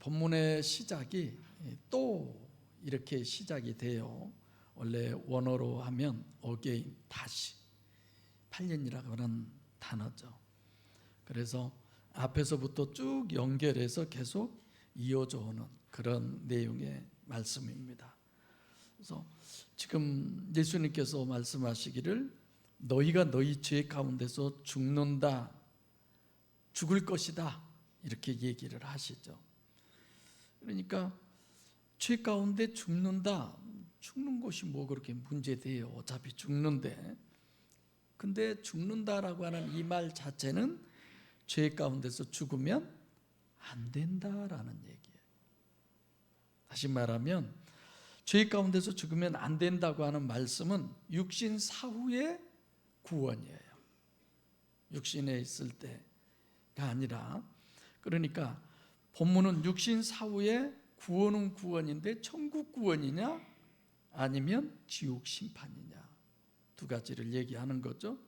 본문의 시작이 또 이렇게 시작이 돼요. 원래 원어로 하면 again, 다시 8년이라고 하는 단어죠. 그래서 앞에서부터 쭉 연결해서 계속 이어져 오는 그런 내용의 말씀입니다. 그래서 지금 예수님께서 말씀하시기를 너희가 너희 죄 가운데서 죽는다, 죽을 것이다, 이렇게 얘기를 하시죠. 그러니까 죄 가운데 죽는다, 죽는 것이 뭐 그렇게 문제돼요. 어차피 죽는데. 근데 죽는다라고 하는 이 말 자체는 죄 가운데서 죽으면 안 된다라는 얘기예요. 다시 말하면 죄 가운데서 죽으면 안 된다고 하는 말씀은 육신 사후의 구원이에요. 육신에 있을 때가 아니라, 그러니까 본문은 육신 사후의 구원은 구원인데 천국 구원이냐 아니면 지옥 심판이냐, 두 가지를 얘기하는 거죠.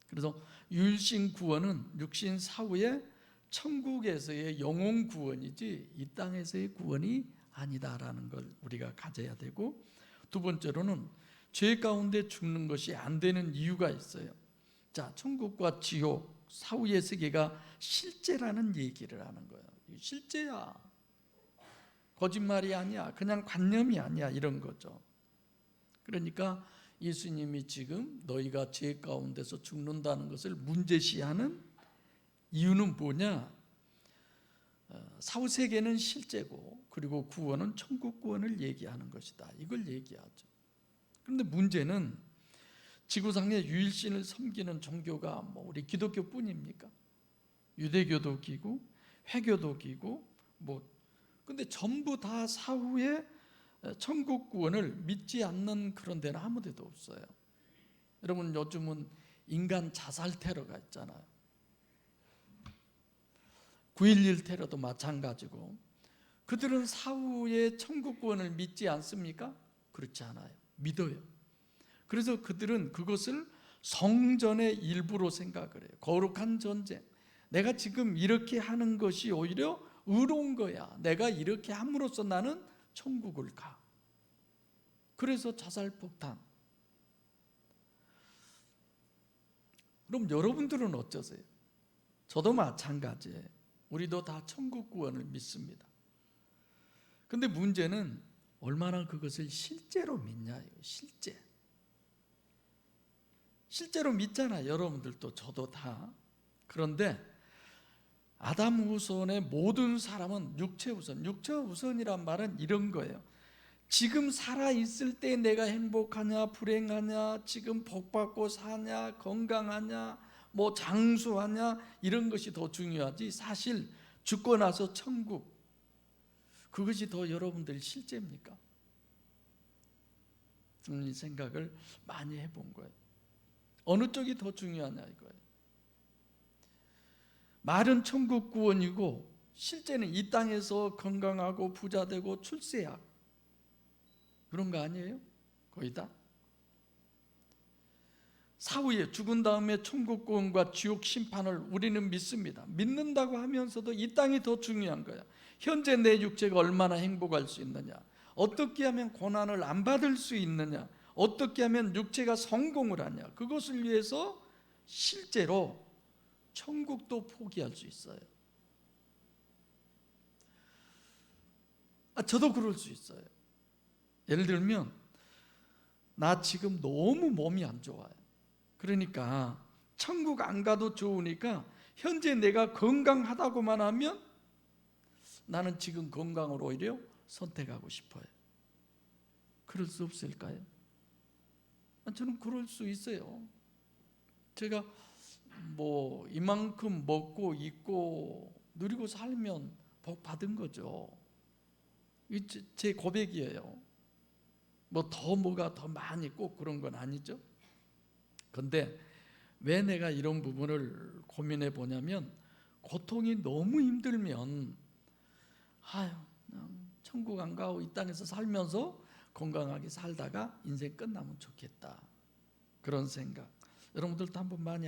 그래서 유일신 구원은 육신 사후의 천국에서의 영혼 구원이지 이 땅에서의 구원이 아니다라는 걸 우리가 가져야 되고, 두 번째로는 죄 가운데 죽는 것이 안 되는 이유가 있어요. 자, 천국과 지옥 사후의 세계가 실제라는 얘기를 하는 거예요. 실제야, 거짓말이 아니야, 그냥 관념이 아니야, 이런 거죠. 그러니까 예수님이 지금 너희가 죄 가운데서 죽는다는 것을 문제시하는 이유는 뭐냐? 사후 세계는 실제고, 그리고 구원은 천국 구원을 얘기하는 것이다, 이걸 얘기하죠. 그런데 문제는 지구상의 유일신을 섬기는 종교가 뭐 우리 기독교뿐입니까? 유대교도 기고 회교도 기고 근데 전부 다 사후에 천국 구원을 믿지 않는 그런 데는 아무 데도 없어요. 여러분, 요즘은 인간 자살 테러가 있잖아요. 9.11 테러도 마찬가지고, 그들은 사후에 천국 구원을 믿지 않습니까? 그렇지 않아요. 믿어요. 그래서 그들은 그것을 성전의 일부로 생각을 해요. 거룩한 전쟁, 내가 지금 이렇게 하는 것이 오히려 의로운 거야, 내가 이렇게 함으로써 나는 천국을 가. 그래서 자살 폭탄. 그럼 여러분들은 어쩌세요? 저도 마찬가지예요. 우리도 다 천국 구원을 믿습니다. 근데 문제는 얼마나 그것을 실제로 믿냐, 실제로 믿잖아요. 여러분들도 저도 다. 그런데 아담 후손의 모든 사람은 육체 우선, 육체 우선이란 말은 이런 거예요. 지금 살아있을 때 내가 행복하냐 불행하냐, 지금 복받고 사냐 건강하냐 장수하냐, 이런 것이 더 중요하지 사실 죽고 나서 천국, 그것이 더 여러분들 실제입니까? 저는 이 생각을 많이 해본 거예요. 어느 쪽이 더 중요하냐 이거예요. 말은 천국 구원이고 실제는 이 땅에서 건강하고 부자되고 출세야, 그런 거 아니에요? 거의 다. 사후에 죽은 다음에 천국 구원과 지옥 심판을 우리는 믿습니다. 믿는다고 하면서도 이 땅이 더 중요한 거야. 현재 내 육체가 얼마나 행복할 수 있느냐, 어떻게 하면 고난을 안 받을 수 있느냐, 어떻게 하면 육체가 성공을 하냐, 그것을 위해서 실제로 천국도 포기할 수 있어요. 저도 그럴 수 있어요. 예를 들면 나 지금 너무 몸이 안 좋아요. 그러니까 천국 안 가도 좋으니까 현재 내가 건강하다고만 하면 나는 지금 건강을 오히려 선택하고 싶어요. 그럴 수 없을까요? 저는 그럴 수 있어요. 제가 이만큼 먹고 입고 누리고 살면 복 받은 거죠. 제 고백이에요. 뭐가 더 많이 꼭 그런 건 아니죠. 근데 왜 내가 이런 부분을 고민해 보냐면, 고통이 너무 힘들면 그냥 천국 안 가고 이 땅에서 살면서 건강하게 살다가 인생 끝나면 좋겠다, 그런 생각. 여러분들도 한번 많이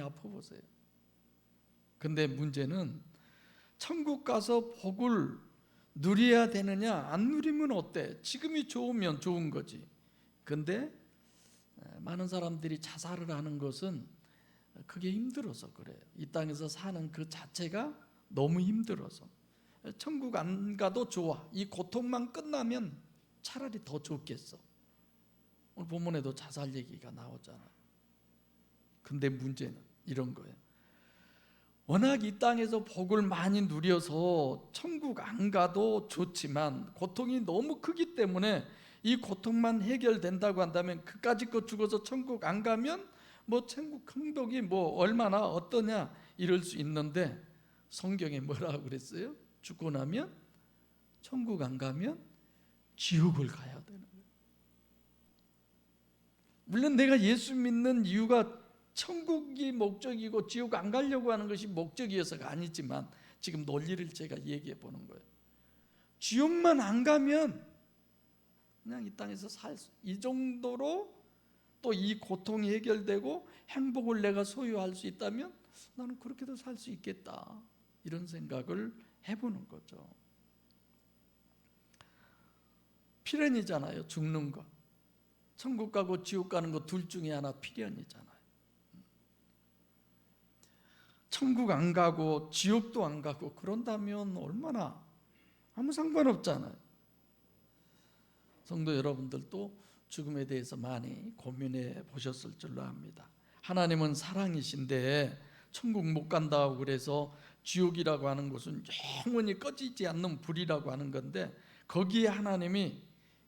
누려야 되느냐? 안 누리면 어때? 지금이 좋으면 좋은 거지. 근데 많은 사람들이 자살을 하는 것은 그게 힘들어서 그래요. 이 땅에서 사는 그 자체가 너무 힘들어서. 천국 안 가도 좋아. 이 고통만 끝나면 차라리 더 좋겠어. 오늘 본문에도 자살 얘기가 나오잖아요. 근데 문제는 이런 거예요. 워낙 이 땅에서 복을 많이 누려서 천국 안 가도 좋지만 고통이 너무 크기 때문에 이 고통만 해결된다고 한다면 그까짓 거 죽어서 천국 안 가면 뭐 천국 행복이 뭐 얼마나 어떠냐 이럴 수 있는데, 성경에 뭐라고 그랬어요? 죽고 나면 천국 안 가면 지옥을 가야 되는 거예요. 물론 내가 예수 믿는 이유가 천국이 목적이고 지옥 안 가려고 하는 것이 목적이어서가 아니지만 지금 논리를 제가 얘기해 보는 거예요. 지옥만 안 가면 그냥 이 땅에서 이 정도로 또 이 고통이 해결되고 행복을 내가 소유할 수 있다면 나는 그렇게도 살 수 있겠다, 이런 생각을 해보는 거죠. 필연이잖아요. 죽는 거. 천국 가고 지옥 가는 거 둘 중에 하나 필연이잖아요. 천국 안 가고 지옥도 안 가고 그런다면 얼마나 아무 상관없잖아요. 성도 여러분들도 죽음에 대해서 많이 고민해 보셨을 줄로 압니다. 하나님은 사랑이신데 천국 못 간다고 그래서 지옥이라고 하는 것은 영원히 꺼지지 않는 불이라고 하는 건데, 거기에 하나님이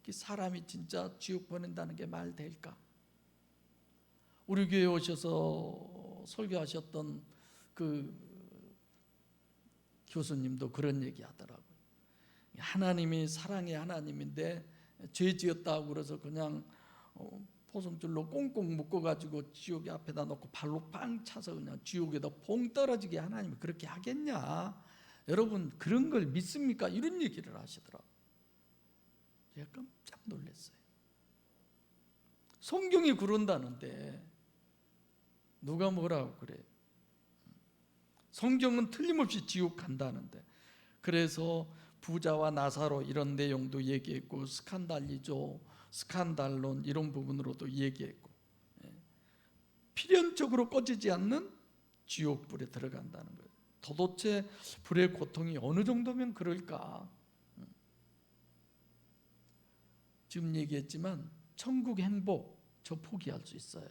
사람이 진짜 지옥 보낸다는 게 말 될까? 우리 교회에 오셔서 설교하셨던 그 교수님도 그런 얘기 하더라고요. 하나님이 사랑의 하나님인데 죄 지었다고 그래서 그냥 포승줄로 꽁꽁 묶어가지고 지옥에 앞에다 놓고 발로 빵 차서 그냥 지옥에다 봉 떨어지게 하나님이 그렇게 하겠냐? 여러분 그런 걸 믿습니까? 이런 얘기를 하시더라고요. 제가 깜짝 놀랐어요. 성경이 그런다는데 누가 뭐라고 그래? 성경은 틀림없이 지옥 간다는데. 그래서 부자와 나사로 이런 내용도 얘기했고, 스칸달론 이런 부분으로도 얘기했고, 필연적으로 꺼지지 않는 지옥불에 들어간다는 거예요. 도대체 불의 고통이 어느 정도면 그럴까? 지금 얘기했지만 천국 행복 저 포기할 수 있어요.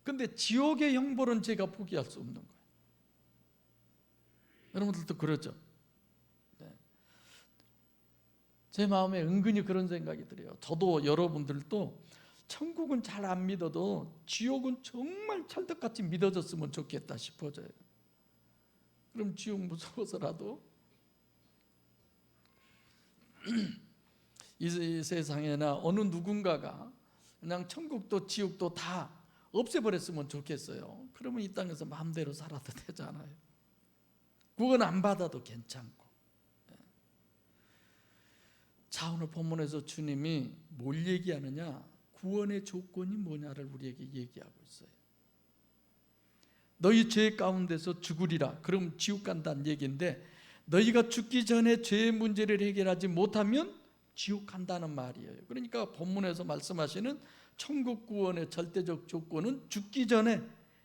근데 지옥의 형벌은 제가 포기할 수 없는 거예요. 여러분들도 그러죠? 네. 제 마음에 은근히 그런 생각이 들어요. 저도 여러분들도 천국은 잘 안 믿어도 지옥은 정말 찰떡같이 믿어졌으면 좋겠다 싶어져요. 그럼 지옥 무서워서라도 이 세상에나 어느 누군가가 그냥 천국도 지옥도 다 없애버렸으면 좋겠어요. 그러면 이 땅에서 마음대로 살아도 되잖아요. 구원 안 받아도 괜찮고. 자, 오늘 본문에서 주님이 뭘 얘기하느냐? 구원의 조건이 뭐냐를 우리에게 얘기하고 있어요. 너희 죄 가운데서 죽으리라. 그럼 지옥 간다는 얘기인데, 너희가 죽기 전에 죄의 문제를 해결하지 못하면 지옥 간다는 말이에요. 그러니까 본문에서 말씀하시는 천국 구원의 절대적 조건은 죽기 전에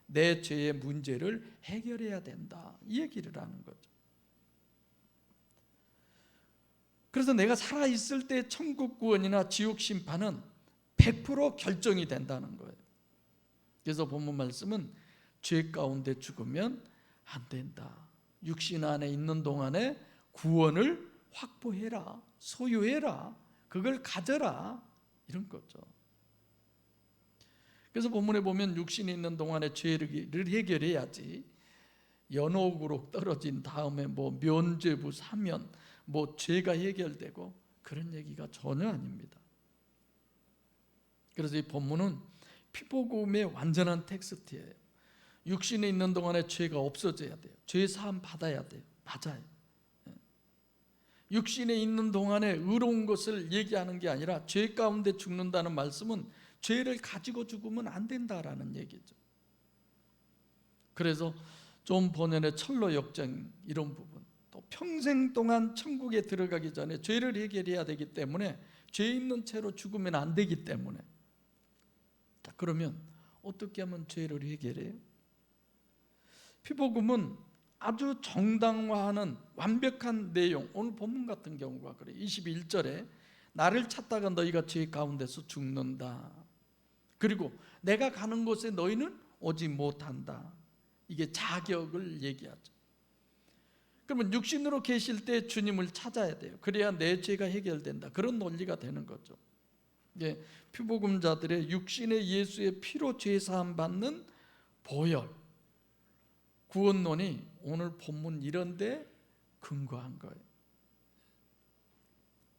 내 죄의 문제를 해결해야 된다, 이 얘기를 하는 거죠. 그래서 내가 살아있을 때 천국 구원이나 지옥 심판은 100% 결정이 된다는 거예요. 그래서 본문 말씀은 죄 가운데 죽으면 안 된다. 육신 안에 있는 동안에 구원을 확보해라, 소유해라, 그걸 가져라, 이런 거죠. 그래서 본문에 보면 육신이 있는 동안에 죄를 해결해야지, 연옥으로 떨어진 다음에 뭐 면죄부 사면 뭐 죄가 해결되고 그런 얘기가 전혀 아닙니다. 그래서 이 본문은 피보금의 완전한 텍스트예요. 육신에 있는 동안에 죄가 없어져야 돼요. 죄 사함 받아야 돼요. 맞아요. 육신에 있는 동안에 의로운 것을 얘기하는 게 아니라 죄 가운데 죽는다는 말씀은 죄를 가지고 죽으면 안 된다라는 얘기죠. 그래서 좀 번연의 철로 역정 이런 부분, 또 평생 동안 천국에 들어가기 전에 죄를 해결해야 되기 때문에 죄 있는 채로 죽으면 안 되기 때문에. 자, 그러면 어떻게 하면 죄를 해결해요? 피복음은 아주 정당화하는 완벽한 내용, 오늘 본문 같은 경우가 그래요. 21절에 나를 찾다가 너희가 죄 가운데서 죽는다. 그리고 내가 가는 곳에 너희는 오지 못한다. 이게 자격을 얘기하죠. 그러면 육신으로 계실 때 주님을 찾아야 돼요. 그래야 내 죄가 해결된다. 그런 논리가 되는 거죠. 예, 피복음자들의 육신의 예수의 피로 죄사함 받는 보혈, 구원론이 오늘 본문 이런 데 근거한 거예요.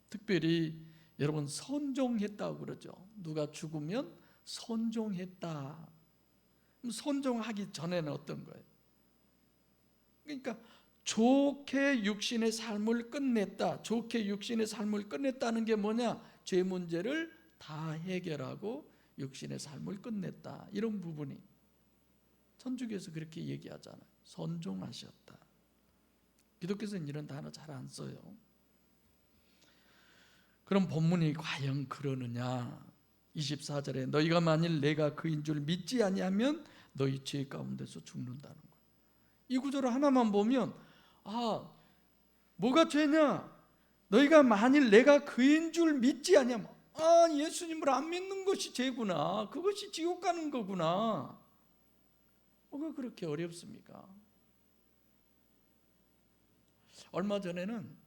특별히 여러분 선종했다고 그러죠. 누가 죽으면 선종했다. 선종하기 전에는 어떤 거예요? 그러니까 좋게 육신의 삶을 끝냈다. 좋게 육신의 삶을 끝냈다는 게 뭐냐? 죄 문제를 다 해결하고 육신의 삶을 끝냈다. 이런 부분이 천주교에서 그렇게 얘기하잖아요. 선종하셨다. 기독교에서는 이런 단어 잘 안 써요. 그럼 본문이 과연 그러느냐? 24절에 너희가 만일 내가 그인 줄 믿지 아니하면 너희 죄 가운데서 죽는다는 거예요. 이 구절을 하나만 보면 뭐가 죄냐? 너희가 만일 내가 그인 줄 믿지 아니하면 예수님을 안 믿는 것이 죄구나. 그것이 지옥 가는 거구나. 뭐가 그렇게 어렵습니까? 얼마 전에는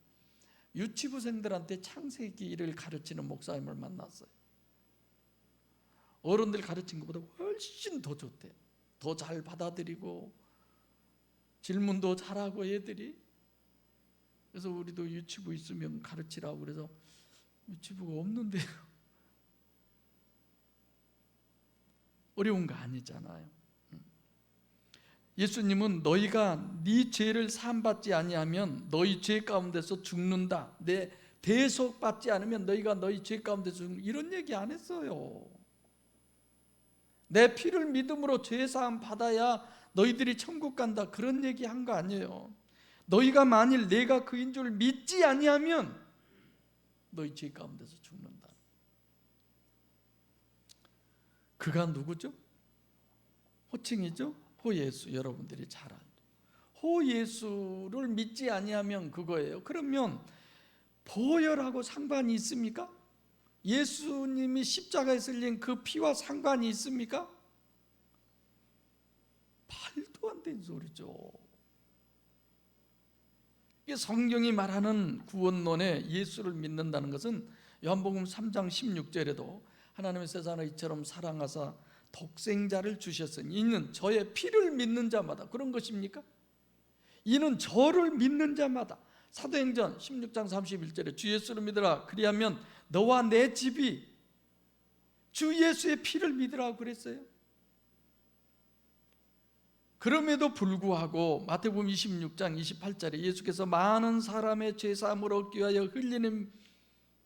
유치부생들한테 창세기를 가르치는 목사님을 만났어요. 어른들 가르친 것보다 훨씬 더 좋대요. 더 잘 받아들이고 질문도 잘하고 애들이. 그래서 우리도 유치부 있으면 가르치라고 그래서 유치부가 없는데요. 어려운 거 아니잖아요. 예수님은 너희가 네 죄를 사함받지 아니하면 너희 죄 가운데서 죽는다. 내 대속받지 않으면 너희가 너희 죄 가운데서 죽는다. 이런 얘기 안 했어요. 내 피를 믿음으로 죄 사함 받아야 너희들이 천국 간다. 그런 얘기 한 거 아니에요. 너희가 만일 내가 그인 줄 믿지 아니하면 너희 죄 가운데서 죽는다. 그가 누구죠? 호칭이죠? 호예수. 여러분들이 잘 알죠. 호예수를 믿지 아니하면 그거예요. 그러면 보혈하고 상관이 있습니까? 예수님이 십자가에 쓸린 그 피와 상관이 있습니까? 말도 안 되는 소리죠. 이게 성경이 말하는 구원론에 예수를 믿는다는 것은 요한복음 3장 16절에도 하나님의 세상을 이처럼 사랑하사 독생자를 주셨으니 이는 저의 피를 믿는 자마다, 그런 것입니까? 이는 저를 믿는 자마다. 사도행전 16장 31절에 주 예수를 믿으라 그리하면 너와 내 집이 주 예수의 피를 믿으라고 그랬어요. 그럼에도 불구하고 마태복음 26장 28절에 예수께서 많은 사람의 죄사함을 얻기 위하여 흘리는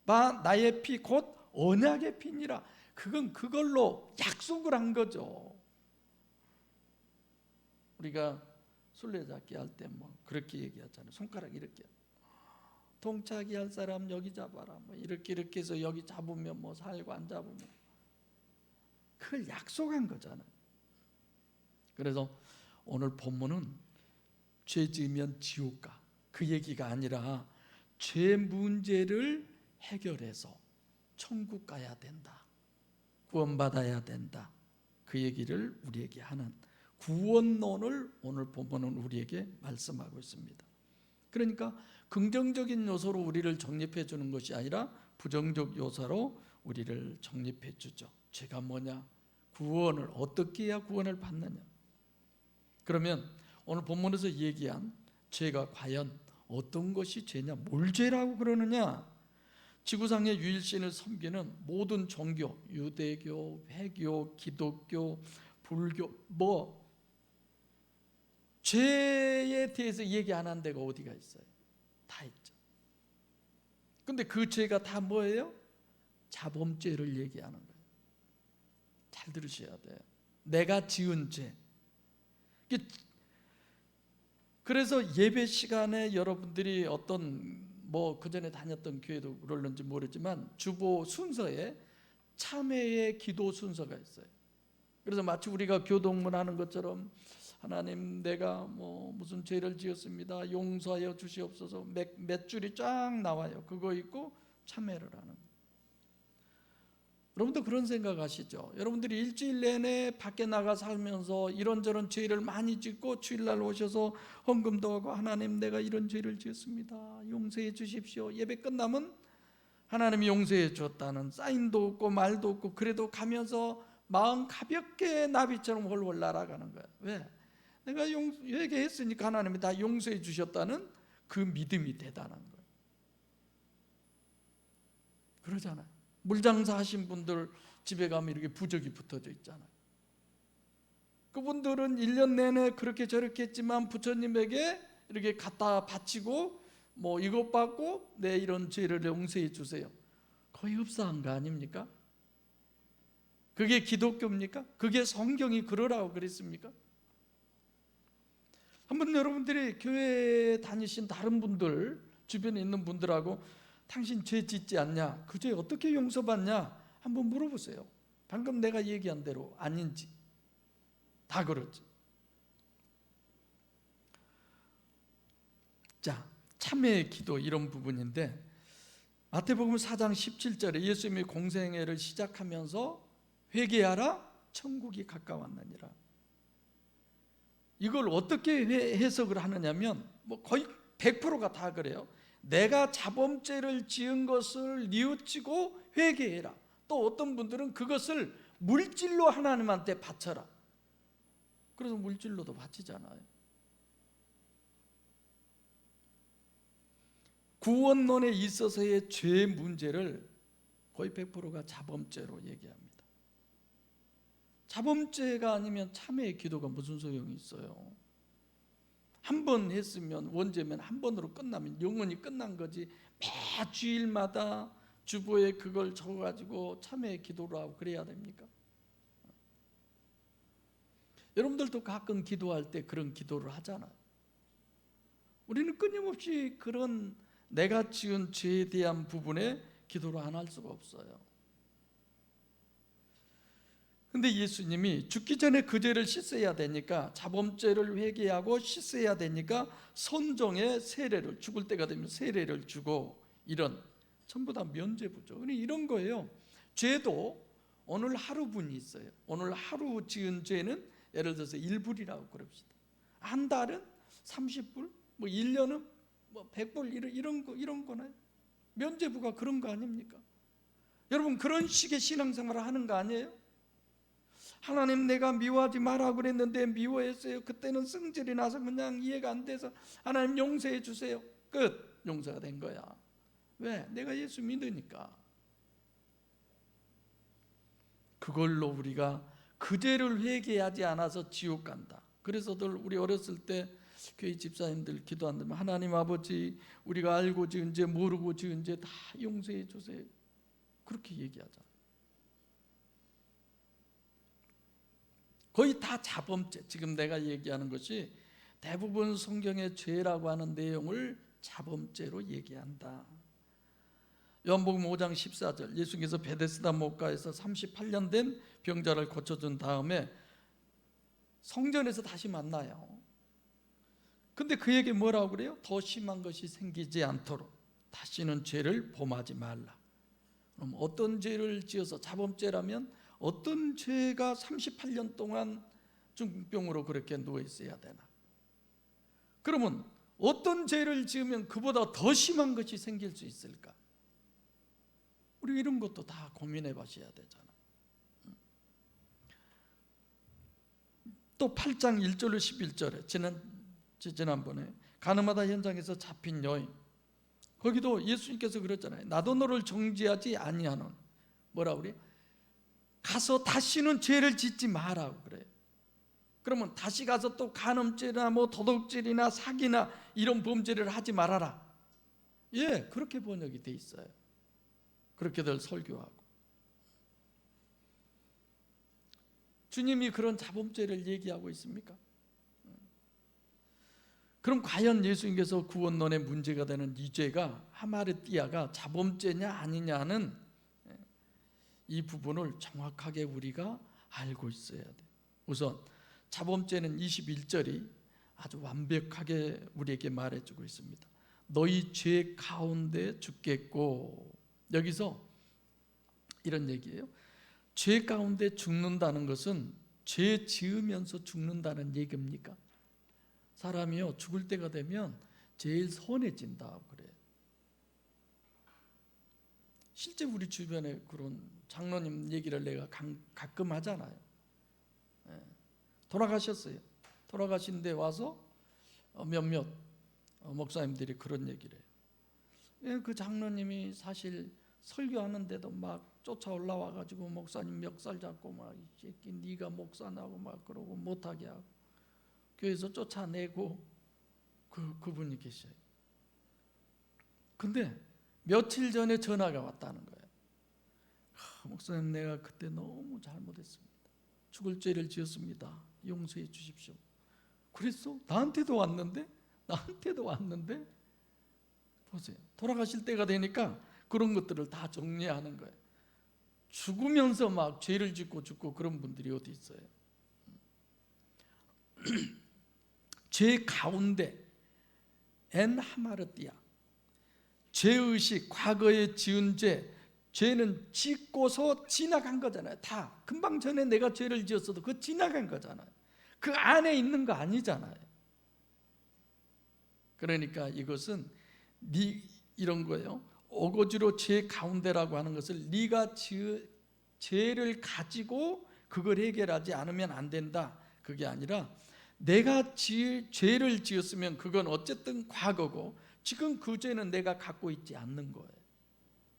바 나의 피 곧 언약의 피니라. 그건 그걸로 약속을 한 거죠. 우리가 술래잡기 할 때 뭐 그렇게 얘기하잖아요. 손가락 이렇게 동차기 할 사람 여기 잡아라. 뭐 이렇게 해서 여기 잡으면 뭐 살고 안 잡으면 그걸 약속한 거잖아요. 그래서 오늘 본문은 죄 지으면 지옥 가, 그 얘기가 아니라 죄 문제를 해결해서 천국 가야 된다, 구원받아야 된다, 그 얘기를 우리에게 하는 구원론을 오늘 본문은 우리에게 말씀하고 있습니다. 그러니까 긍정적인 요소로 우리를 정립해 주는 것이 아니라 부정적 요소로 우리를 정립해 주죠. 죄가 뭐냐? 구원을 어떻게 해야 구원을 받느냐? 그러면 오늘 본문에서 얘기한 죄가 과연 어떤 것이 죄냐? 뭘 죄라고 그러느냐? 지구상의 유일신을 섬기는 모든 종교, 유대교, 회교, 기독교, 불교, 죄에 대해서 얘기 안 한 데가 어디가 있어요? 다 있죠. 근데 그 죄가 다 뭐예요? 자범죄를 얘기하는 거예요. 잘 들으셔야 돼요. 내가 지은 죄. 그래서 예배 시간에 여러분들이 어떤 그전에 다녔던 교회도 그럴는지 모르지만 주보 순서에 참회의 기도 순서가 있어요. 그래서 마치 우리가 교동문 하는 것처럼 하나님 내가 무슨 죄를 지었습니다. 용서하여 주시옵소서 몇 줄이 쫙 나와요. 그거 있고 참회를 하는 거예요. 여러분도 그런 생각하시죠? 여러분들이 일주일 내내 밖에 나가 살면서 이런저런 죄를 많이 짓고 주일날 오셔서 헌금도 하고 하나님 내가 이런 죄를 지었습니다. 용서해 주십시오. 예배 끝나면 하나님이 용서해 주었다는 사인도 없고 말도 없고 그래도 가면서 마음 가볍게 나비처럼 훨훨 날아가는 거야. 왜? 내가 회개했으니까 하나님이 다 용서해 주셨다는 그 믿음이 대단한 거예요. 그러잖아요. 물장사 하신 분들 집에 가면 이렇게 부적이 붙어져 있잖아요. 그분들은 1년 내내 그렇게 저렇게 했지만 부처님에게 이렇게 갖다 바치고 이것 받고 내 이런 죄를 용서해 주세요. 거의 흡사한 거 아닙니까? 그게 기독교입니까? 그게 성경이 그러라고 그랬습니까? 한번 여러분들이 교회 다니신 다른 분들 주변에 있는 분들하고 당신 죄 짓지 않냐? 그 죄 어떻게 용서받냐? 한번 물어보세요. 방금 내가 얘기한 대로 아닌지. 다 그렇지. 자, 참회의 기도 이런 부분인데 마태복음 4장 17절에 예수님이 공생애를 시작하면서 회개하라 천국이 가까웠느니라. 이걸 어떻게 해석을 하느냐면 거의 100%가 다 그래요. 내가 자범죄를 지은 것을 뉘우치고 회개해라. 또 어떤 분들은 그것을 물질로 하나님한테 바쳐라. 그래서 물질로도 바치잖아요. 구원론에 있어서의 죄 문제를 거의 100%가 자범죄로 얘기합니다. 자범죄가 아니면 참회의 기도가 무슨 소용이 있어요? 한 번 했으면 원죄면 한 번으로 끝나면 영원히 끝난 거지. 매 주일마다 주보에 그걸 적어가지고 참회의 기도를 하고 그래야 됩니까? 여러분들도 가끔 기도할 때 그런 기도를 하잖아요. 우리는 끊임없이 그런 내가 지은 죄에 대한 부분에 기도를 안 할 수가 없어요. 근데 예수님이 죽기 전에 그 죄를 씻어야 되니까 자범죄를 회개하고 씻어야 되니까 선종의 세례를 죽을 때가 되면 세례를 주고 이런 전부 다 면죄부죠. 이런 거예요. 죄도 오늘 하루분이 있어요. 오늘 하루 지은 죄는 예를 들어서 1불이라고 그럽시다. 한 달은 30불, 1년은 100불 이런 거나요? 면죄부가 그런 거 아닙니까? 여러분 그런 식의 신앙생활을 하는 거 아니에요? 하나님 내가 미워하지 마라 그랬는데 미워했어요. 그때는 승질이 나서 그냥 이해가 안 돼서 하나님 용서해 주세요. 끝. 용서가 된 거야. 왜? 내가 예수 믿으니까. 그걸로 우리가 그 죄를 회개하지 않아서 지옥 간다. 그래서들 우리 어렸을 때 교회 집사님들 기도한다면 하나님 아버지 우리가 알고 지은 죄 모르고 지은 죄 다 용서해 주세요. 그렇게 얘기하잖아. 거의 다 자범죄. 지금 내가 얘기하는 것이 대부분 성경의 죄라고 하는 내용을 자범죄로 얘기한다. 요한복음 5장 14절 예수께서 베데스다 못가에서 38년 된 병자를 고쳐준 다음에 성전에서 다시 만나요. 근데 그에게 뭐라고 그래요? 더 심한 것이 생기지 않도록 다시는 죄를 범하지 말라. 그럼 어떤 죄를 지어서 자범죄라면 어떤 죄가 38년 동안 중풍병으로 그렇게 누워 있어야 되나? 그러면 어떤 죄를 지으면 그보다 더 심한 것이 생길 수 있을까? 우리 이런 것도 다 고민해 보셔야 되잖아. 또 8장 1절로 11절에 지난번에 가늠하다 현장에서 잡힌 여인, 거기도 예수님께서 그랬잖아요. 나도 너를 정죄하지 아니하노니 뭐라고 그래요? 가서 다시는 죄를 짓지 마라고 그래요. 그러면 다시 가서 또 간음죄나 도둑질이나 사기나 이런 범죄를 하지 말아라. 예, 그렇게 번역이 돼 있어요. 그렇게들 설교하고. 주님이 그런 자범죄를 얘기하고 있습니까? 그럼 과연 예수님께서 구원론의 문제가 되는 이 죄가 하마르티아가 자범죄냐 아니냐는 이 부분을 정확하게 우리가 알고 있어야 돼. 우선 자범죄는 21절이 아주 완벽하게 우리에게 말해주고 있습니다. 너희 죄 가운데 죽겠고, 여기서 이런 얘기예요. 죄 가운데 죽는다는 것은 죄 지으면서 죽는다는 얘기입니까? 사람이요 죽을 때가 되면 제일 선해진다 그래요. 실제 우리 주변에 그런 장로님 얘기를 내가 가끔 하잖아요. 돌아가셨어요. 돌아가신 데 와서 몇몇 목사님들이 그런 얘기를 해요. 그 장로님이 사실 설교하는데도 막 쫓아 올라와 가지고 목사님 멱살 잡고 막 이 새끼 네가 목사냐고 막 그러고 못하게 하고 교회에서 쫓아내고 그분이 계셔요. 근데 며칠 전에 전화가 왔다는 거예요. 목사님, 내가 그때 너무 잘못했습니다. 죽을 죄를 지었습니다. 용서해 주십시오. 그랬어? 나한테도 왔는데 보세요. 돌아가실 때가 되니까 그런 것들을 다 정리하는 거예요. 죽으면서 막 죄를 짓고 죽고 그런 분들이 어디 있어요? 죄 가운데 엔하마르티아, 죄의식, 과거에 지은 죄는 짓고서 지나간 거잖아요. 다 금방 전에 내가 죄를 지었어도 그거 지나간 거잖아요. 그 안에 있는 거 아니잖아요. 그러니까 이것은 이런 거예요. 어거지로 죄 가운데라고 하는 것을 네가 죄를 가지고 그걸 해결하지 않으면 안 된다, 그게 아니라 내가 죄를 지었으면 그건 어쨌든 과거고 지금 그 죄는 내가 갖고 있지 않는 거예요.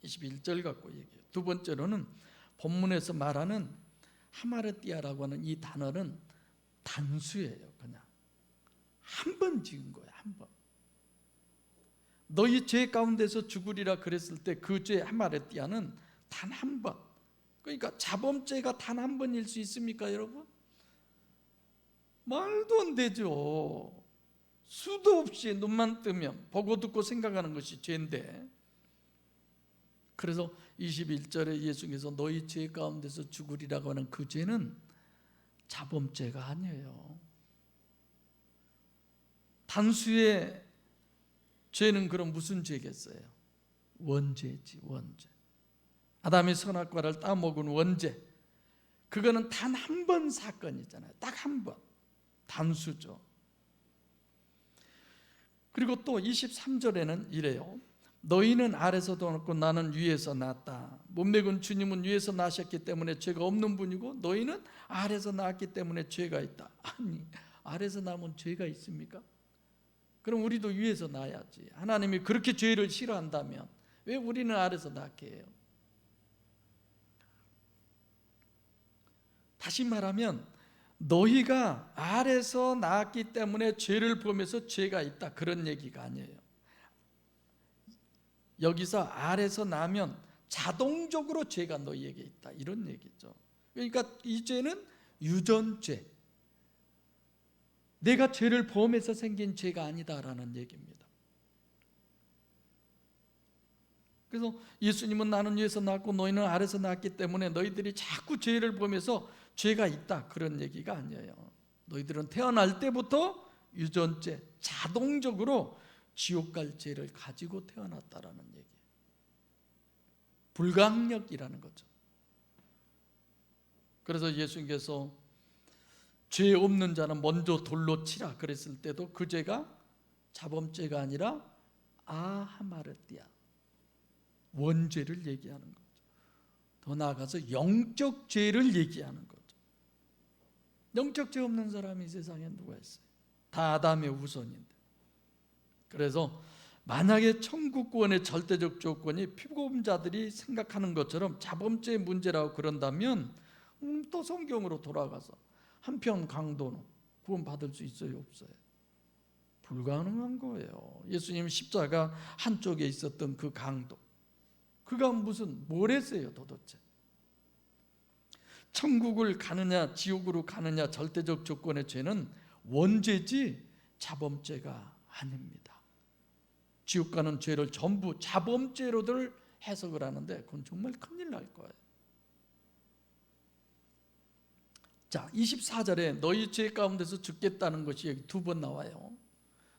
21절 갖고 얘기해요. 두 번째로는 본문에서 말하는 하마르티아라고 하는 이 단어는 단수예요. 그냥 한 번 지은 거예요. 한 번. 너희 죄 가운데서 죽으리라 그랬을 때 그 죄 하마르티아는 단 한 번. 그러니까 자범죄가 단 한 번일 수 있습니까, 여러분? 말도 안 되죠. 수도 없이 눈만 뜨면 보고 듣고 생각하는 것이 죄인데, 그래서 21절에 예수님께서 너희 죄 가운데서 죽으리라고 하는 그 죄는 자범죄가 아니에요. 단수의 죄는 그럼 무슨 죄겠어요? 원죄지, 원죄. 아담이 선악과를 따먹은 원죄, 그거는 단 한 번 사건이잖아요. 딱 한 번. 단수죠. 그리고 또 23절에는 이래요. 너희는 아래서도 났고 나는 위에서 났다. 문맥은 주님은 위에서 나셨기 때문에 죄가 없는 분이고 너희는 아래서 났기 때문에 죄가 있다. 아니, 아래서 나면 죄가 있습니까? 그럼 우리도 위에서 나야지. 하나님이 그렇게 죄를 싫어한다면 왜 우리는 아래서 낳게 해요? 다시 말하면 너희가 아래서 낳았기 때문에 죄를 범해서 죄가 있다, 그런 얘기가 아니에요. 여기서 아래서 나면 자동적으로 죄가 너희에게 있다, 이런 얘기죠. 그러니까 이 죄는 유전죄, 내가 죄를 범해서 생긴 죄가 아니다라는 얘기입니다. 그래서 예수님은 나는 위에서 낳았고 너희는 아래서 낳았기 때문에 너희들이 자꾸 죄를 범해서 죄가 있다, 그런 얘기가 아니에요. 너희들은 태어날 때부터 유전죄, 자동적으로 지옥 갈 죄를 가지고 태어났다라는 얘기예요. 불가항력이라는 거죠. 그래서 예수님께서 죄 없는 자는 먼저 돌로 치라 그랬을 때도 그 죄가 자범죄가 아니라 아하마르티아, 원죄를 얘기하는 거죠. 더 나아가서 영적 죄를 얘기하는 거죠. 영적 죄 없는 사람이 세상에 누가 있어요? 다 아담의 후손인데. 그래서 만약에 천국구원의 절대적 조건이 피고범자들이 생각하는 것처럼 자범죄의 문제라고 그런다면 또 성경으로 돌아가서 한편 강도는 구원받을 수 있어요, 없어요? 불가능한 거예요. 예수님 십자가 한쪽에 있었던 그 강도, 그가 뭘 했어요 도대체? 천국을 가느냐 지옥으로 가느냐 절대적 조건의 죄는 원죄지 자범죄가 아닙니다. 지옥 가는 죄를 전부 자범죄로들 해석을 하는데 그건 정말 큰일 날 거예요. 자, 24절에 너희 죄 가운데서 죽겠다는 것이 여기 2번 나와요.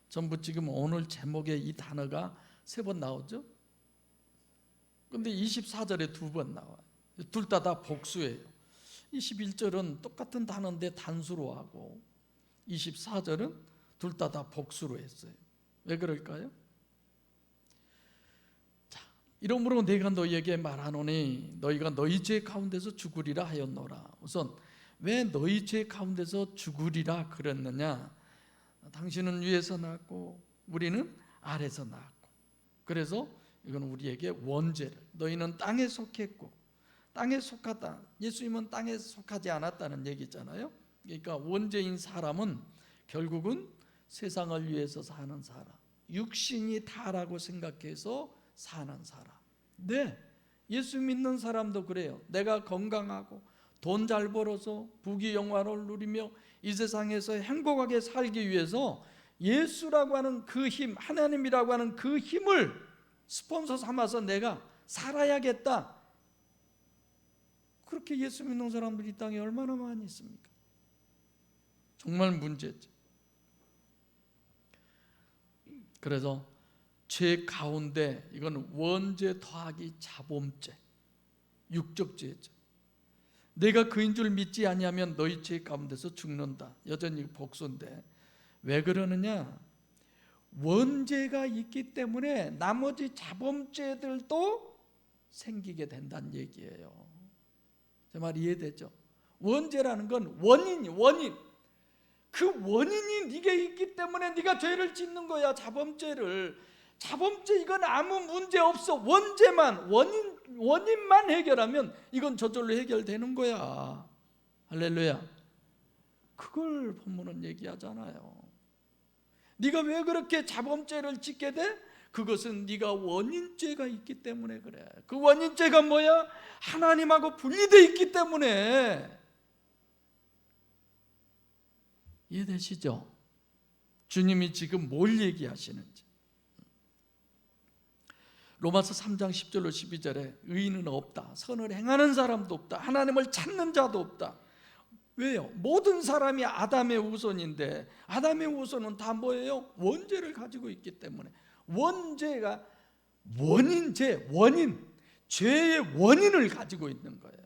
전부 지금 오늘 제목에 이 단어가 3번 나오죠. 근데 24절에 2번 나와요. 둘 다 복수예요. 21절은 똑같은 단어인데 단수로 하고 24절은 둘 다 복수로 했어요. 왜 그럴까요? 자, 이러므로 내가 너희에게 말하노니 너희가 너희 죄 가운데서 죽으리라 하였노라. 우선 왜 너희 죄 가운데서 죽으리라 그랬느냐? 당신은 위에서 낳았고 우리는 아래서 낳았고, 그래서 이건 우리에게 원죄를, 너희는 땅에 속했고 땅에 속하다, 예수님은 땅에 속하지 않았다는 얘기잖아요. 그러니까 원죄인 사람은 결국은 세상을 위해서 사는 사람, 육신이 다라고 생각해서 사는 사람. 네, 예수 믿는 사람도 그래요. 내가 건강하고 돈 잘 벌어서 부귀영화를 누리며 이 세상에서 행복하게 살기 위해서 예수라고 하는 그 힘, 하나님이라고 하는 그 힘을 스폰서 삼아서 내가 살아야겠다. 그렇게 예수 믿는 사람들이 이 땅에 얼마나 많이 있습니까? 정말 문제죠. 그래서 죄 가운데 이건 원죄 더하기 자범죄, 육적죄죠. 내가 그인 줄 믿지 아니하면 너희 죄 가운데서 죽는다. 여전히 복수인데 왜 그러느냐? 원죄가 있기 때문에 나머지 자범죄들도 생기게 된다는 얘기예요. 제 말 이해되죠? 원죄라는 건 원인. 그 원인이 네게 있기 때문에 네가 죄를 짓는 거야. 자범죄 이건 아무 문제 없어. 원인만 해결하면 이건 저절로 해결되는 거야. 할렐루야. 그걸 본문은 얘기하잖아요. 네가 왜 그렇게 자범죄를 짓게 돼? 그것은 네가 원인죄가 있기 때문에 그래. 그 원인죄가 뭐야? 하나님하고 분리되어 있기 때문에. 이해되시죠? 주님이 지금 뭘 얘기하시는지. 로마서 3장 10절로 12절에 의인은 없다, 선을 행하는 사람도 없다, 하나님을 찾는 자도 없다. 왜요? 모든 사람이 아담의 후손인데 아담의 후손은 다 뭐예요? 원죄를 가지고 있기 때문에. 원죄가 죄의 원인을 가지고 있는 거예요.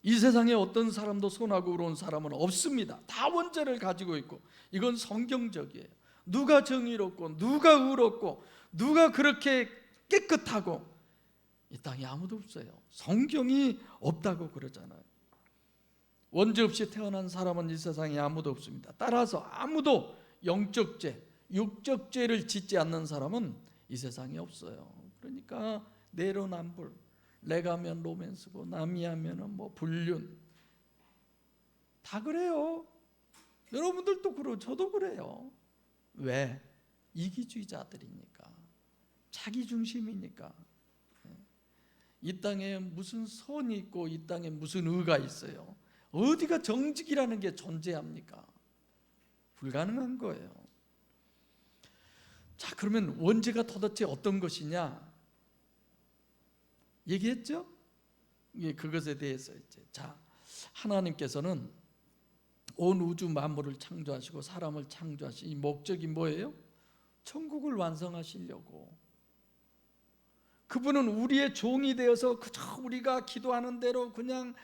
이 세상에 어떤 사람도 선하고 의로운 사람은 없습니다. 다 원죄를 가지고 있고, 이건 성경적이에요. 누가 정의롭고 누가 의롭고 누가 그렇게 깨끗하고, 이 땅에 아무도 없어요. 성경이 없다고 그러잖아요. 원죄 없이 태어난 사람은 이 세상에 아무도 없습니다. 따라서 아무도 영적죄, 육적죄를 짓지 않는 사람은 이 세상에 없어요. 그러니까 내로남불, 내가 하면 로맨스고 남이 하면 뭐 불륜, 다 그래요. 여러분들도 그러고 저도 그래요. 왜? 이기주의자들이니까, 자기중심이니까. 이 땅에 무슨 선이 있고 이 땅에 무슨 의가 있어요? 어디가 정직이라는 게 존재합니까? 불가능한 거예요. 자, 그러면 원죄가 도대체 어떤 것이냐? 얘기했죠? 그것에 대해서 이제, 자, 하나님께서는 온 우주 만물을 창조하시고 사람을 창조하신 이 목적이 뭐예요? 천국을 완성하시려고. 그분은 우리의 종이 되어서 그저 우리가 기도하는 대로 그냥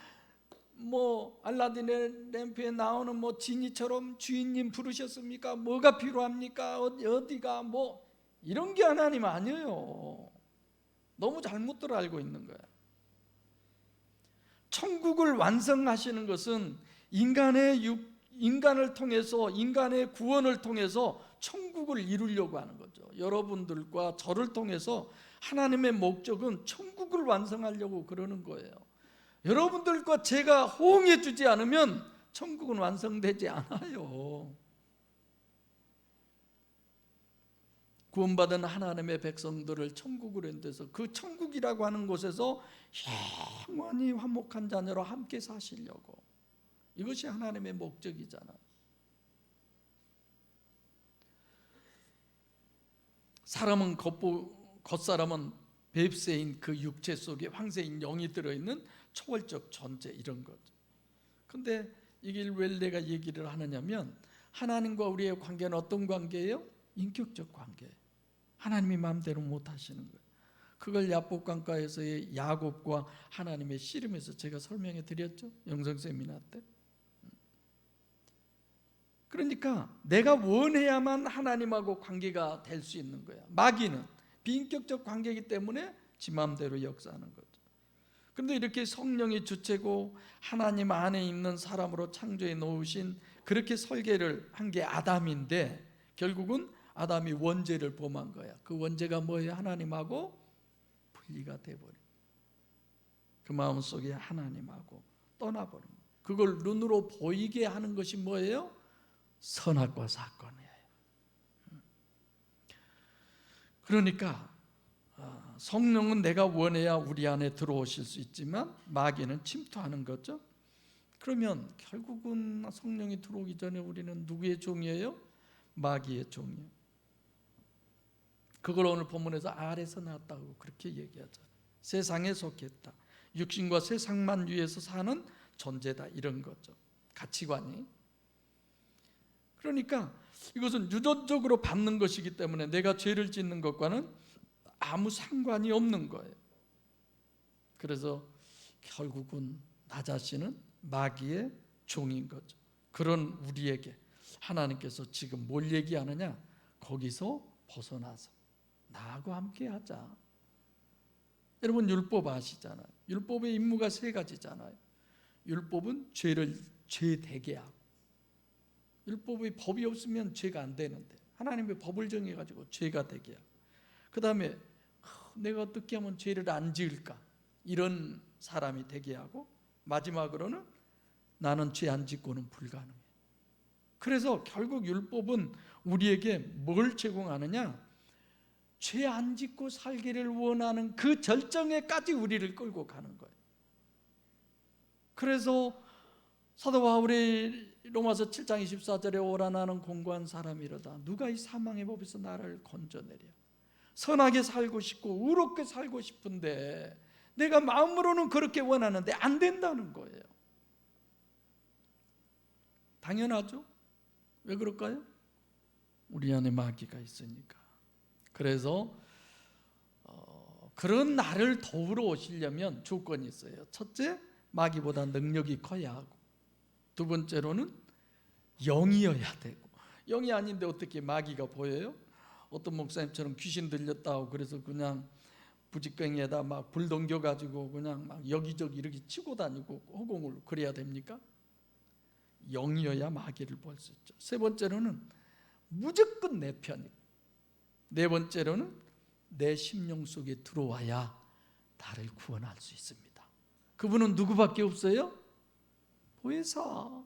뭐 알라딘의 램프에 나오는 뭐 지니처럼 주인님 부르셨습니까? 뭐가 필요합니까? 어디가 뭐 이런 게 하나님 아니에요. 너무 잘못들 알고 있는 거야. 천국을 완성하시는 것은 인간을 통해서, 인간의 구원을 통해서 천국을 이루려고 하는 거죠. 여러분들과 저를 통해서 하나님의 목적은 천국을 완성하려고 그러는 거예요. 여러분들과 제가 호응해 주지 않으면 천국은 완성되지 않아요. 구원받은 하나님의 백성들을 천국으로 인도해서 그 천국이라고 하는 곳에서 영원히 화목한 자녀로 함께 사시려고. 이것이 하나님의 목적이잖아요. 사람은 겉사람은 뱁새인 그 육체 속에 황새인 영이 들어있는 초월적 존재, 이런 거죠. 근데 이걸 왜 내가 얘기를 하느냐면, 하나님과 우리의 관계는 어떤 관계예요? 인격적 관계예요. 하나님이 마음대로 못 하시는 거예요. 그걸 야복강가에서의 야곱과 하나님의 씨름에서 제가 설명해 드렸죠, 영성 세미나 때. 그러니까 내가 원해야만 하나님하고 관계가 될 수 있는 거야. 마귀는 비인격적 관계이기 때문에 지 마음대로 역사하는 거죠. 그런데 이렇게 성령이 주체고 하나님 안에 있는 사람으로 창조해 놓으신, 그렇게 설계를 한 게 아담인데, 결국은 아담이 원죄를 범한 거야. 그 원죄가 뭐예요? 하나님하고 분리가 돼버린, 그 마음속에 하나님하고 떠나버린 거예요. 그걸 눈으로 보이게 하는 것이 뭐예요? 선악과 사건이에요. 그러니까 성령은 내가 원해야 우리 안에 들어오실 수 있지만 마귀는 침투하는 거죠. 그러면 결국은 성령이 들어오기 전에 우리는 누구의 종이에요? 마귀의 종이에요. 그걸 오늘 본문에서 아래서 나왔다고 그렇게 얘기하죠. 세상에 속했다, 육신과 세상만 위해서 사는 존재다, 이런 거죠, 가치관이. 그러니까 이것은 유전적으로 받는 것이기 때문에 내가 죄를 짓는 것과는 아무 상관이 없는 거예요. 그래서 결국은 나 자신은 마귀의 종인 거죠. 그런 우리에게 하나님께서 지금 뭘 얘기하느냐? 거기서 벗어나서 나하고 함께 하자. 여러분 율법 아시잖아요. 율법의 임무가 세 가지잖아요. 율법은 죄를 죄되게 하고, 율법의 법이 없으면 죄가 안 되는데 하나님의 법을 정해가지고 죄가 되게 하고, 그 다음에 내가 어떻게 하면 죄를 안 지을까, 이런 사람이 되게 하고, 마지막으로는 나는 죄 안 짓고는 불가능해. 그래서 결국 율법은 우리에게 뭘 제공하느냐? 죄 안 짓고 살기를 원하는 그 절정에까지 우리를 끌고 가는 거예요. 그래서 사도 바울이 로마서 7장 24절에 오라 나는 공고한 사람이로다, 누가 이 사망의 법에서 나를 건져내랴. 선하게 살고 싶고 의롭게 살고 싶은데 내가 마음으로는 그렇게 원하는데 안 된다는 거예요. 당연하죠. 왜 그럴까요? 우리 안에 마귀가 있으니까. 그래서 그런 나를 도우러 오시려면 조건이 있어요. 첫째, 마귀보다 능력이 커야 하고, 두 번째로는 영이어야 되고. 영이 아닌데 어떻게 마귀가 보여요? 어떤 목사님처럼 귀신 들렸다고 그래서 그냥 부직갱이에다 막 불 던져가지고 그냥 막 여기저기 이렇게 치고 다니고 허공을 그래야 됩니까? 영이어야 마귀를 볼 수 있죠. 세 번째로는 무조건 내 편이고, 네 번째로는 내 심령 속에 들어와야 나를 구원할 수 있습니다. 그분은 누구밖에 없어요? 보혜사.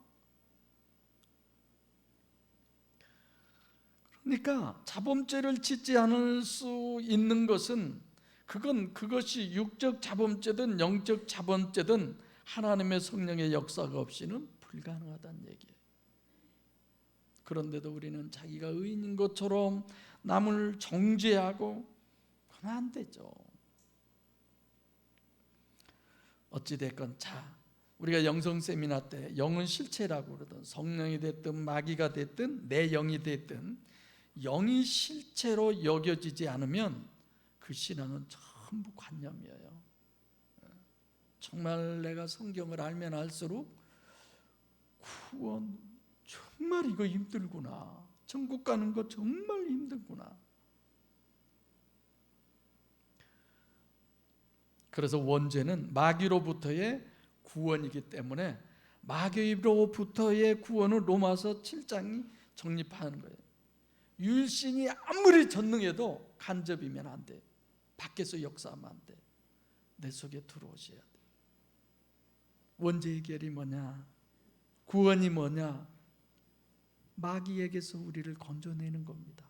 그러니까 자범죄를 짓지 않을 수 있는 것은 그것이 육적 자범죄든 영적 자범죄든 하나님의 성령의 역사가 없이는 불가능하다는 얘기예요. 그런데도 우리는 자기가 의인인 것처럼 남을 정죄하고 그러면 안 되죠. 어찌됐건 우리가 영성 세미나 때 영은 실체라고 그러던, 성령이 됐든 마귀가 됐든 내 영이 됐든 영이 실체로 여겨지지 않으면 그 신앙은 전부 관념이에요. 정말 내가 성경을 알면 알수록 구원 정말 이거 힘들구나, 천국 가는 거 정말 힘들구나. 그래서 원죄는 마귀로부터의 구원이기 때문에 마귀로부터의 구원을 로마서 7장이 정립하는 거예요. 율신이 아무리 전능해도 간접이면 안 돼. 밖에서 역사하면 안 돼. 내 속에 들어오셔야 돼. 원죄 해결이 뭐냐? 구원이 뭐냐? 마귀에게서 우리를 건져내는 겁니다.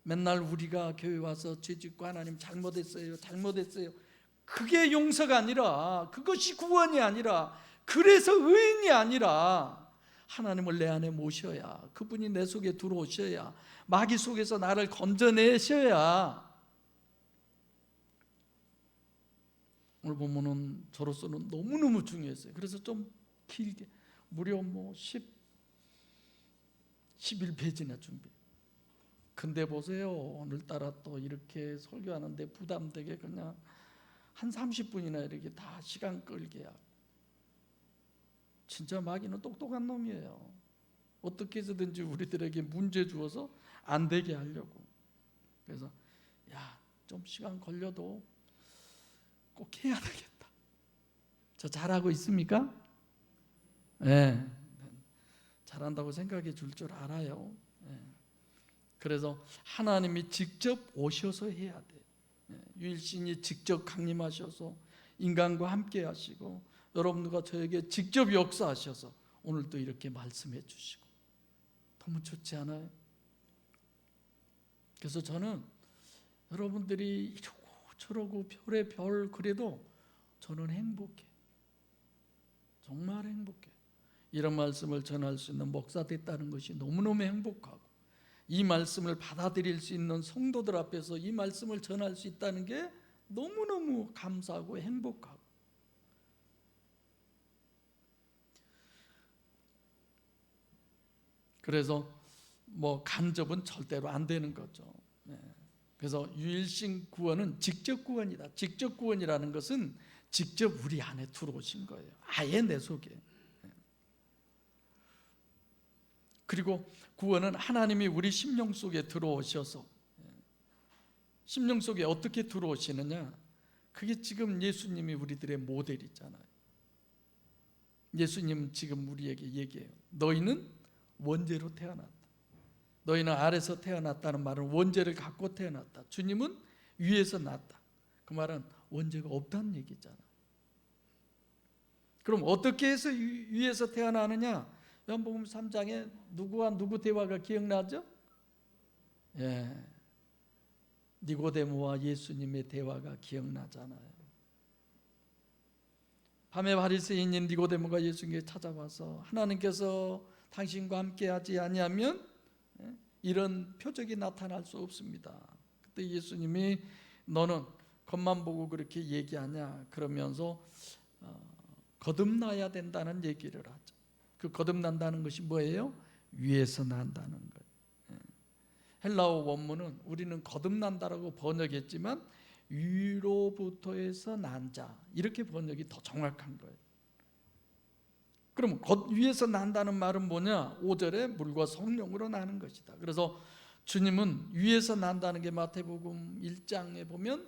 맨날 우리가 교회 와서 죄짓고 하나님 잘못했어요, 잘못했어요. 그게 용서가 아니라, 그것이 구원이 아니라, 그래서 의인이 아니라 하나님을 내 안에 모셔야, 그분이 내 속에 들어오셔야, 마귀 속에서 나를 건져내셔야. 오늘 보면은 저로서는 너무너무 중요했어요. 그래서 좀 길게 무려 11페이지나 준비. 근데 보세요, 오늘따라 또 이렇게 설교하는데 부담되게 그냥 한 30분이나 이렇게 다 시간 끌게 하고. 진짜 마귀는 똑똑한 놈이에요. 어떻게 해서든지 우리들에게 문제 주어서 안 되게 하려고. 그래서 좀 시간 걸려도 꼭 해야 되겠다. 저 잘하고 있습니까? 네, 잘한다고 생각해 줄 알아요. 네. 그래서 하나님이 직접 오셔서 해야 돼. 유일신이 직접 강림하셔서 인간과 함께 하시고, 여러분들과 저에게 직접 역사하셔서 오늘도 이렇게 말씀해 주시고, 너무 좋지 않아요? 그래서 저는 여러분들이 이러고 저러고 별의 별 그래도 저는 행복해. 정말 행복해. 이런 말씀을 전할 수 있는 목사 됐다는 것이 너무너무 행복하고, 이 말씀을 받아들일 수 있는 성도들 앞에서 이 말씀을 전할 수 있다는 게 너무너무 감사하고 행복하고. 그래서 간접은 절대로 안 되는 거죠. 그래서 유일신 구원은 직접 구원이다. 직접 구원이라는 것은 직접 우리 안에 들어오신 거예요. 아예 내 속에. 그리고 구원은 하나님이 우리 심령 속에 들어오셔서, 심령 속에 어떻게 들어오시느냐, 그게 지금 예수님이 우리들의 모델이잖아요. 예수님은 지금 우리에게 얘기해요. 너희는 원죄로 태어났다. 너희는 아래서 태어났다는 말은 원죄를 갖고 태어났다. 주님은 위에서 났다. 그 말은 원죄가 없다는 얘기잖아. 그럼 어떻게 해서 위에서 태어나느냐? 요한복음 3장에 누구와 누구 대화가 기억나죠? 니고데모와 예수님의 대화가 기억나잖아요. 밤에 바리새인인 니고데모가 예수님께 찾아와서 하나님께서 당신과 함께하지 아니하면 이런 표적이 나타날 수 없습니다. 그때 예수님이 너는 겉만 보고 그렇게 얘기하냐 그러면서 거듭나야 된다는 얘기를 하죠. 그 거듭난다는 것이 뭐예요? 위에서 난다는 거예요. 헬라어 원문은 우리는 거듭난다라고 번역했지만 위로부터에서 난 자, 이렇게 번역이 더 정확한 거예요. 그럼 위에서 난다는 말은 뭐냐? 5절에 물과 성령으로 나는 것이다. 그래서 주님은 위에서 난다는 게 마태복음 1장에 보면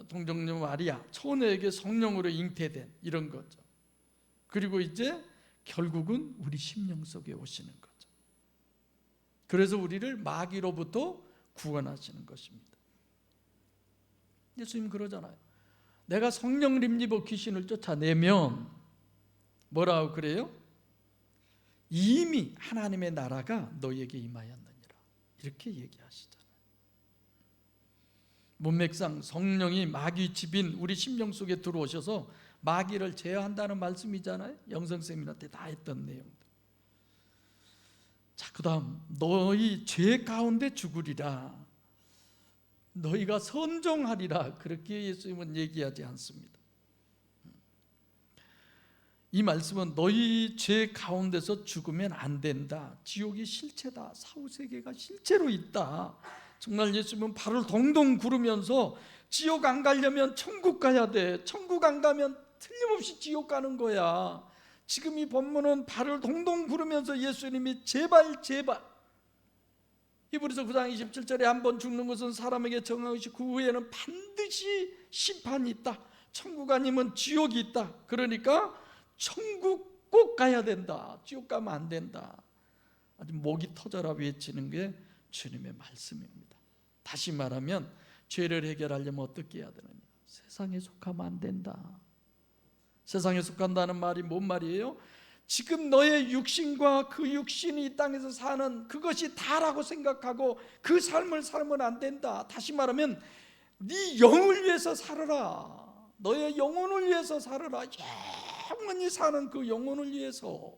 동정녀 마리아 처녀에게 성령으로 잉태된 이런 거죠. 그리고 이제 결국은 우리 심령 속에 오시는 거죠. 그래서 우리를 마귀로부터 구원하시는 것입니다. 예수님 그러잖아요. 내가 성령을 힘입어 귀신을 쫓아내면 뭐라고 그래요? 이미 하나님의 나라가 너희에게 임하였느니라, 이렇게 얘기하시잖아요. 문맥상 성령이 마귀 집인 우리 심령 속에 들어오셔서 마귀를 제어한다는 말씀이잖아요. 영성세미나 때 다 했던 내용들. 자, 그 다음 너희 죄 가운데 죽으리라, 너희가 선종하리라, 그렇게 예수님은 얘기하지 않습니다. 이 말씀은 너희 죄 가운데서 죽으면 안 된다. 지옥이 실체다. 사후세계가 실제로 있다. 정말 예수님은 발을 동동 구르면서 지옥 안 가려면 천국 가야 돼. 천국 안 가면 틀림없이 지옥 가는 거야. 지금 이 본문은 발을 동동 구르면서 예수님이 제발 히브리서 9장 27절에 한 번 죽는 것은 사람에게 정한 것이 그 후에는 반드시 심판이 있다. 천국 아니면 지옥이 있다. 그러니까 천국 꼭 가야 된다. 지옥 가면 안 된다. 아주 목이 터져라 외치는 게 주님의 말씀입니다. 다시 말하면 죄를 해결하려면 어떻게 해야 되느냐? 세상에 속하면 안 된다. 세상에 속한다는 말이 뭔 말이에요? 지금 너의 육신과 그 육신이 이 땅에서 사는 그것이 다라고 생각하고 그 삶을 살면 안 된다. 다시 말하면 네 영을 위해서 살아라. 너의 영혼을 위해서 살아라. 영원히 사는 그 영혼을 위해서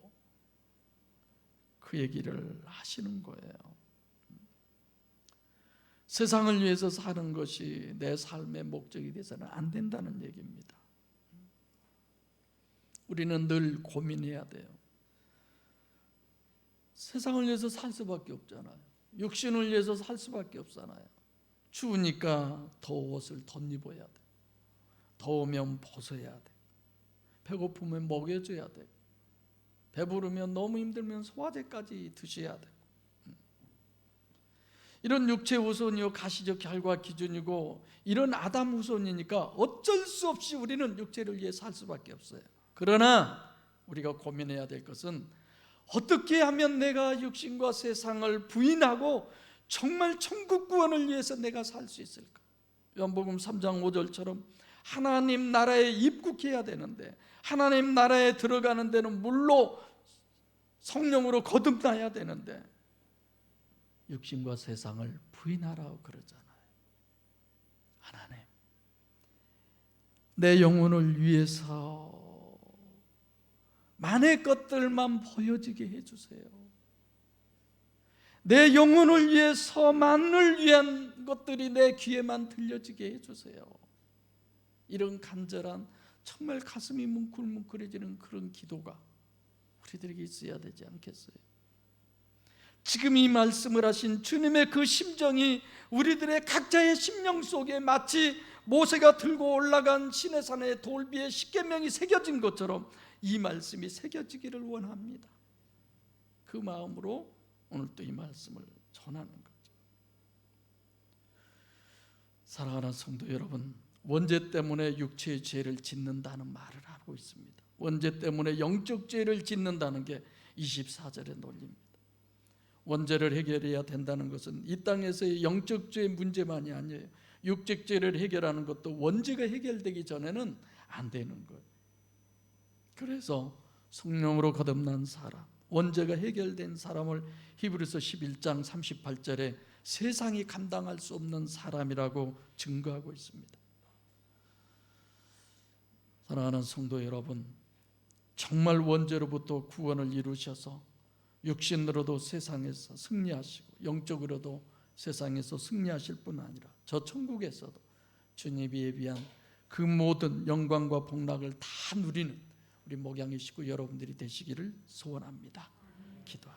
그 얘기를 하시는 거예요. 세상을 위해서 사는 것이 내 삶의 목적이 돼서는 안 된다는 얘기입니다. 우리는 늘 고민해야 돼요. 세상을 위해서 살 수밖에 없잖아요. 육신을 위해서 살 수밖에 없잖아요. 추우니까 더워서 덧입어야 돼. 더우면 벗어야 돼. 배고프면 먹여줘야 돼. 배부르면 너무 힘들면 소화제까지 드셔야 돼. 이런 육체 우선이요 가시적 결과 기준이고 이런 아담 우선이니까 어쩔 수 없이 우리는 육체를 위해 살 수밖에 없어요. 그러나 우리가 고민해야 될 것은 어떻게 하면 내가 육신과 세상을 부인하고 정말 천국 구원을 위해서 내가 살 수 있을까? 요한복음 3장 5절처럼 하나님 나라에 입국해야 되는데 하나님 나라에 들어가는 데는 물로 성령으로 거듭나야 되는데 육신과 세상을 부인하라고 그러잖아요. 하나님, 내 영혼을 위해서 만의 것들만 보여지게 해주세요. 내 영혼을 위해서 만을 위한 것들이 내 귀에만 들려지게 해주세요. 이런 간절한 정말 가슴이 뭉클뭉클해지는 그런 기도가 우리들에게 있어야 되지 않겠어요? 지금 이 말씀을 하신 주님의 그 심정이 우리들의 각자의 심령 속에 마치 모세가 들고 올라간 시내산의 돌비에 십계명이 새겨진 것처럼 이 말씀이 새겨지기를 원합니다. 그 마음으로 오늘 또 이 말씀을 전하는 거죠. 사랑하는 성도 여러분, 원죄 때문에 육체의 죄를 짓는다는 말을 하고 있습니다. 원죄 때문에 영적 죄를 짓는다는 게 24절의 논리입니다. 원죄를 해결해야 된다는 것은 이 땅에서의 영적 죄의 문제만이 아니에요. 육적 죄를 해결하는 것도 원죄가 해결되기 전에는 안 되는 거예요. 그래서 성령으로 거듭난 사람, 원죄가 해결된 사람을 히브리서 11장 38절에 세상이 감당할 수 없는 사람이라고 증거하고 있습니다. 사랑하는 성도 여러분, 정말 원죄로부터 구원을 이루셔서 육신으로도 세상에서 승리하시고 영적으로도 세상에서 승리하실 뿐 아니라 저 천국에서도 주님이 예비한 그 모든 영광과 복락을 다 누리는 우리 목양의 식구 여러분들이 되시기를 소원합니다. 기도합니다.